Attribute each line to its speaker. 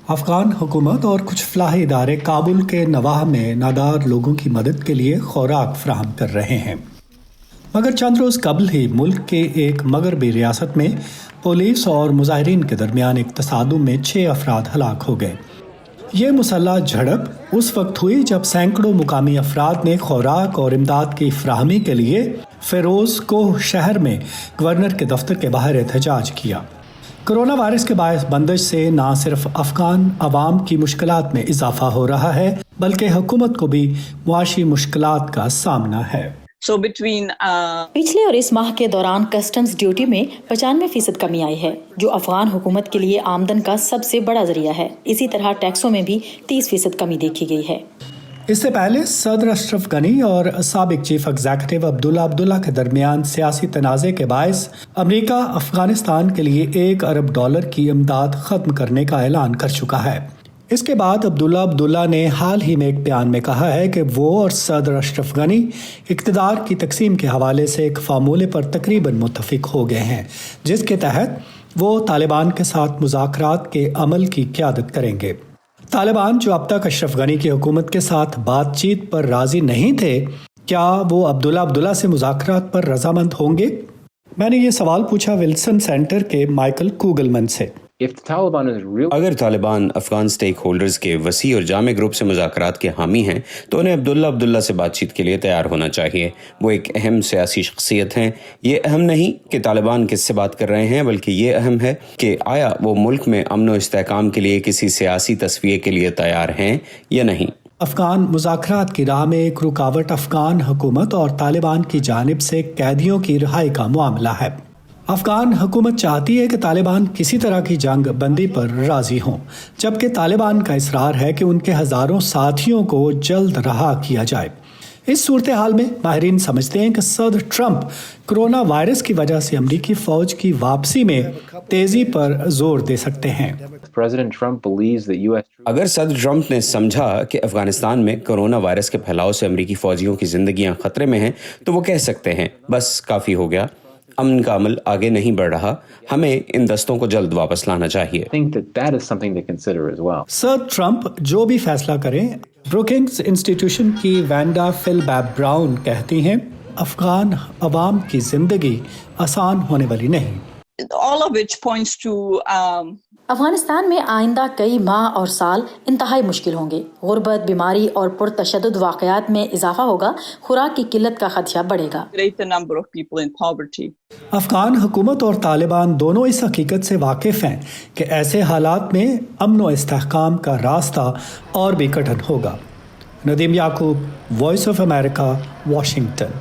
Speaker 1: افغان حکومت اور کچھ فلاحی ادارے کابل کے نواح میں نادار لوگوں کی مدد کے لیے خوراک فراہم کر رہے ہیں، مگر چند روز قبل ہی ملک کے ایک مغربی ریاست میں پولیس اور مظاہرین کے درمیان ایک تصادم میں 6 افراد ہلاک ہو گئے۔ یہ مسلح جھڑپ اس وقت ہوئی جب سینکڑوں مقامی افراد نے خوراک اور امداد کی فراہمی کے لیے فیروز کوہ شہر میں گورنر کے دفتر کے باہر احتجاج کیا۔ کرونا وائرس کے باعث بندش سے نہ صرف افغان عوام کی مشکلات میں اضافہ ہو رہا ہے بلکہ حکومت کو بھی معاشی مشکلات کا سامنا ہے۔
Speaker 2: پچھلے اور اس ماہ کے دوران کسٹمز ڈیوٹی میں 95% کمی آئی ہے، جو افغان حکومت کے لیے آمدن کا سب سے بڑا ذریعہ ہے۔ اسی طرح ٹیکسوں میں بھی 30% کمی دیکھی گئی ہے۔
Speaker 1: اس سے پہلے صدر اشرف غنی اور سابق چیف ایگزیکٹو عبداللہ کے درمیان سیاسی تنازع کے باعث امریکہ افغانستان کے لیے $1 ارب کی امداد ختم کرنے کا اعلان کر چکا ہے۔ اس کے بعد عبداللہ نے حال ہی میں ایک بیان میں کہا ہے کہ وہ اور صدر اشرف غنی اقتدار کی تقسیم کے حوالے سے ایک فارمولے پر تقریباً متفق ہو گئے ہیں، جس کے تحت وہ طالبان کے ساتھ مذاکرات کے عمل کی قیادت کریں گے۔ طالبان جو اب تک اشرف غنی کی حکومت کے ساتھ بات چیت پر راضی نہیں تھے، کیا وہ عبداللہ سے مذاکرات پر رضامند ہوں گے؟ میں نے یہ سوال پوچھا ولسن سینٹر کے مائیکل کوگلمن سے۔
Speaker 3: اگر طالبان افغان سٹیک ہولڈرز کے وسیع اور جامع گروپ سے مذاکرات کے حامی ہیں تو انہیں عبداللہ سے بات چیت کے لیے تیار ہونا چاہیے۔ وہ ایک اہم سیاسی شخصیت ہیں۔ یہ اہم نہیں کہ طالبان کس سے بات کر رہے ہیں، بلکہ یہ اہم ہے کہ آیا وہ ملک میں امن و استحکام کے لیے کسی سیاسی تصفیے کے لیے تیار ہیں یا نہیں۔
Speaker 1: افغان مذاکرات کی راہ میں ایک رکاوٹ افغان حکومت اور طالبان کی جانب سے قیدیوں کی رہائی کا معاملہ ہے۔ افغان حکومت چاہتی ہے کہ طالبان کسی طرح کی جنگ بندی پر راضی ہوں، جبکہ طالبان کا اصرار ہے کہ ان کے ہزاروں ساتھیوں کو جلد رہا کیا جائے۔ اس صورتحال میں ماہرین سمجھتے ہیں کہ صدر ٹرمپ کرونا وائرس کی وجہ سے امریکی فوج کی واپسی میں تیزی پر زور دے سکتے ہیں۔
Speaker 3: اگر صدر ٹرمپ نے سمجھا کہ افغانستان میں کرونا وائرس کے پھیلاؤ سے امریکی فوجیوں کی زندگیاں خطرے میں ہیں تو وہ کہہ سکتے ہیں بس کافی ہو گیا، امن کا عمل آگے نہیں بڑھ رہا، ہمیں ان دستوں کو جلد واپس لانا چاہیے۔
Speaker 1: صدر ٹرمپ جو بھی فیصلہ کریں، بروکنگز انسٹیٹیوشن کی وینڈا فل بیب براؤن کہتی ہیں افغان عوام کی زندگی آسان ہونے والی نہیں۔
Speaker 2: افغانستان میں آئندہ کئی ماہ اور سال انتہائی مشکل ہوں گے۔ غربت، بیماری اور پرتشدد واقعات میں اضافہ ہوگا، خوراک کی قلت کا خدشہ بڑھے گا۔
Speaker 1: افغان حکومت اور طالبان دونوں اس حقیقت سے واقف ہیں کہ ایسے حالات میں امن و استحکام کا راستہ اور بھی کٹھن ہوگا۔ ندیم یعقوب، وائس آف امریکہ، واشنگٹن۔